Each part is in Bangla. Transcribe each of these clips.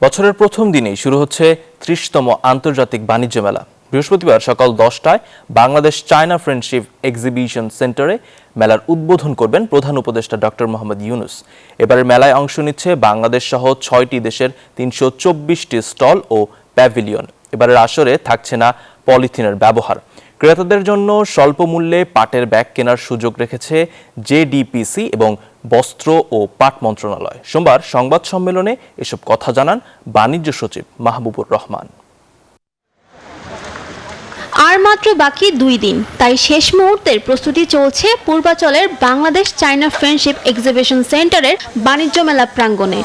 বছরের প্রথম দিনেই শুরু হচ্ছে ৩০তম আন্তর্জাতিক বাণিজ্য মেলা। বৃহস্পতিবার সকাল ১০টায় বাংলাদেশ চায়না ফ্রেন্ডশিপ এক্সিবিশন সেন্টারে মেলার উদ্বোধন করবেন প্রধান উপদেষ্টা ডক্টর মোহাম্মদ ইউনূস। এবারের মেলায় অংশ নিচ্ছে বাংলাদেশ সহ ৬টি দেশের ৩২৪টি স্টল ও প্যাভিলিয়ন। এবারের আসরে থাকছে না পলিথিনের ব্যবহার। ক্রেতাদের জন্য স্বল্প মূল্যে পাটের ব্যাগ কেনার সুযোগ রেখেছে জেডিপিসি এবং বস্ত্র ও পাট মন্ত্রণালয়। সোমবার সংবাদ সম্মেলনে এসব কথা জানান বাণিজ্য সচিব মাহবুবুর রহমান। আর মাত্র বাকি ২ দিন, তাই শেষ মুহূর্তের প্রস্তুতি চলছে পূর্বাচলের বাংলাদেশ চায়না ফ্রেন্ডশিপ এক্সিবিশন সেন্টারের বাণিজ্য মেলা প্রাঙ্গণে।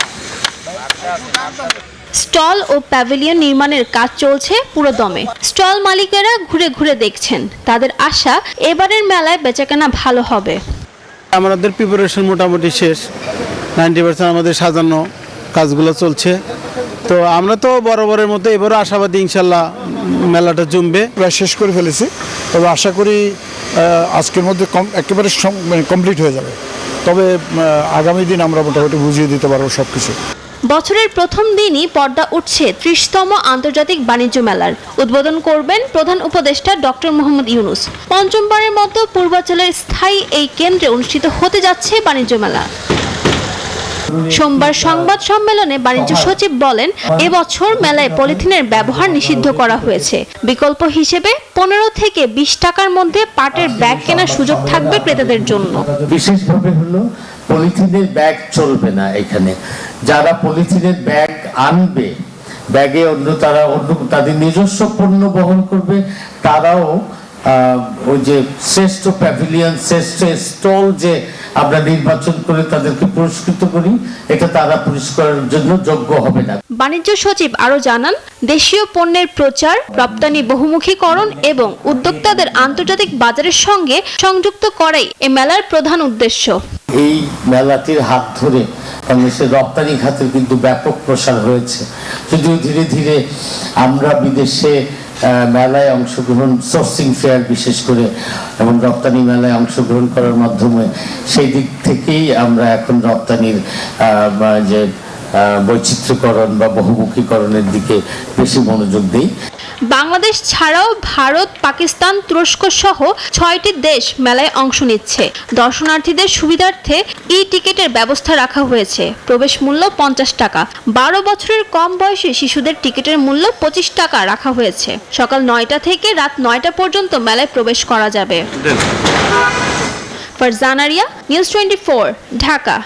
স্টল ও প্যাভিলিয়ন নির্মাণের কাজ চলছে পুরোদমে। স্টল মালিকেরা ঘুরে ঘুরে দেখছেন, তাদের আশা এবারের মেলায় বেচাকেনা ভালো হবে। আমাদের প্রিপারেশন মোটামুটি শেষ, 90% আমাদের সাজানো কাজগুলো চলছে। তো আমরা তো বরাবরের মতো এবারও আশাবাদী, ইনশাল্লাহ মেলাটা জমবে। প্রায় শেষ করে ফেলেছি, তবে আশা করি আজকের মধ্যে একেবারে কমপ্লিট হয়ে যাবে। তবে আগামী দিন আমরা মোটামুটি বুঝিয়ে দিতে পারবো সব কিছু। বছরের প্রথম দিনই পর্দা উঠছে ৩০তম আন্তর্জাতিক বাণিজ্য মেলার। উদ্বোধন করবেন প্রধান উপদেষ্টা ডক্টর মোহাম্মদ ইউনূস। পঞ্চমবারের মতো পূর্বাচলের স্থায়ী এই কেন্দ্রে অনুষ্ঠিত হতে যাচ্ছে বাণিজ্য মেলা। সোমবার সংবাদ সম্মেলনে বাণিজ্য সচিব বলেন, এবছর মেলায় পলিথিনের ব্যবহার নিষিদ্ধ করা হয়েছে। বিকল্প হিসেবে ১৫ থেকে ২০ টাকার মধ্যে পাটের ব্যাগ কেনার সুযোগ থাকবে ক্রেতাদের জন্য। বিশেষভাবে হলো পলিথিনের ব্যাগ চলবে না এখানে। যারা পলিথিনের ব্যাগ আনবে, ব্যাগে তারা তাদের নিজস্ব পণ্য বহন করবে, তারাও ওই যে শ্রেষ্ঠ প্যাভিলিয়ন, শ্রেষ্ঠ স্টল যে আমরা নির্বাচন করে তাদেরকে পুরস্কৃত করি, এটা তারা পুরস্কারের জন্য যোগ্য হবে না। বাণিজ্য সচিব আরো জানান, দেশীয় পণ্যের প্রচার, রপ্তানি বহুমুখীকরণ এবং উদ্যোক্তাদের আন্তর্জাতিক বাজারের সঙ্গে সংযুক্ত করাই এ মেলার প্রধান উদ্দেশ্য। এই মেলাটির হাত ধরে বাংলাদেশের রপ্তানি খাতের কিন্তু ব্যাপক প্রসার হয়েছে। যদিও ধীরে ধীরে আমরা বিদেশে মেলায় অংশগ্রহণ, সোর্সিং ফেয়ার বিশেষ করে এবং রপ্তানি মেলায় অংশগ্রহণ করার মাধ্যমে সেই দিক থেকেই আমরা এখন রপ্তানির যে বৈচিত্র্যকরণ বা বহুমুখীকরণের দিকে বেশি মনোযোগ দিই। বাংলাদেশ ছাড়াও ভারত, পাকিস্তান, তুরস্ক সহ ৬টি দেশ মেলায় অংশ নিচ্ছে। দর্শনার্থীদের সুবিধার্থে টিকেটের ব্যবস্থা রাখা হয়েছে। প্রবেশ মূল্য ৫০ টাকা। ১২ বছরের কম বয়সী শিশুদের টিকিটের মূল্য ২৫ টাকা রাখা হয়েছে। সকাল ৯টা থেকে রাত ৯টা পর্যন্ত মেলায় প্রবেশ করা যাবে। ফারজানা রিয়া, নিউজ 24, ঢাকা।